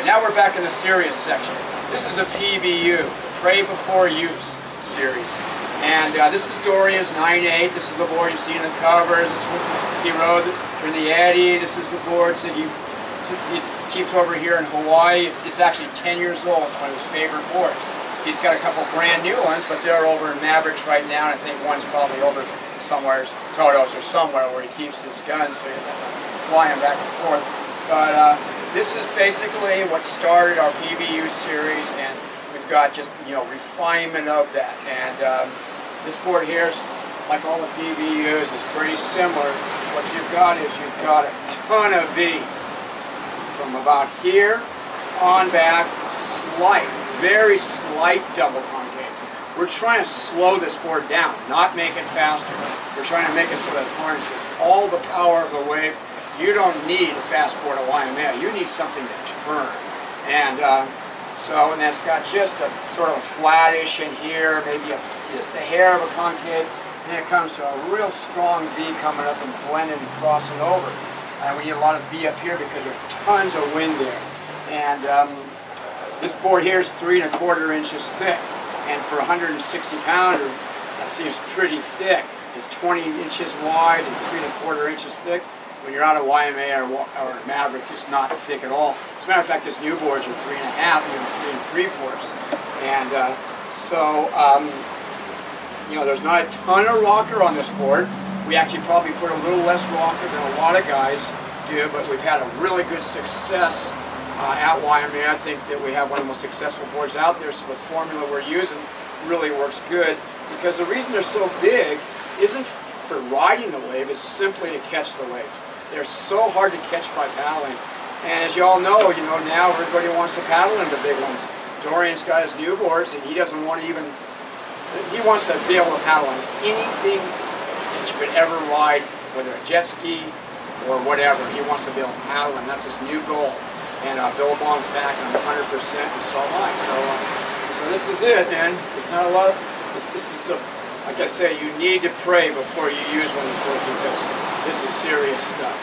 Alright, now we're back in the serious section. This is a PBU, Pray Before Use series. And this is Dorian's 9.8. This is the board you see in the covers. This is what he rode during the Eddy. This is the boards that he keeps over here in Hawaii. It's actually 10 years old. It's one of his favorite boards. He's got a couple brand new ones, but they're over in Mavericks right now, and I think one's probably over somewhere, Todos or somewhere, where he keeps his guns, so he doesn't have to fly them back and forth. But this is basically what started our PBU series, and we've got just, refinement of that. And this board here, like all the PBUs, is pretty similar. What you've got is you've got a ton of V from about here on back, very slight double concave. We're trying to slow this board down, not make it faster. We're trying to make it so that it harnesses all the power of the wave. You don't need a fast board of Waimea. You need something to turn. And and that's got just a sort of flattish in here, maybe just a hair of a concave. And it comes to a real strong V coming up and blending and crossing over. And we need a lot of V up here because there's tons of wind there. And this board here is 3 1/4 inches thick. And for a 160 pounder, that seems pretty thick. It's 20 inches wide and 3 1/4 inches thick. When you're out of Waimea or Maverick, it's not thick at all. As a matter of fact, his new boards are 3 1/2, even 3 3/4. And there's not a ton of rocker on this board. We actually probably put a little less rocker than a lot of guys do, but we've had a really good success at Waimea. I think that we have one of the most successful boards out there, so the formula we're using really works good, because the reason they're so big isn't for riding the wave, it's simply to catch the waves. They're so hard to catch by paddling. And as you all know, now everybody wants to paddle into big ones. Dorian's got his new boards, and he doesn't want to he wants to be able to paddle on anything that you could ever ride, whether a jet ski or whatever. He wants to be able to paddle, and that's his new goal. And Billabong's back on 100%, and so am I. So this is it, man. There's not a lot of, this is like I say, you need to pray before you use one of these boards, because this is serious stuff.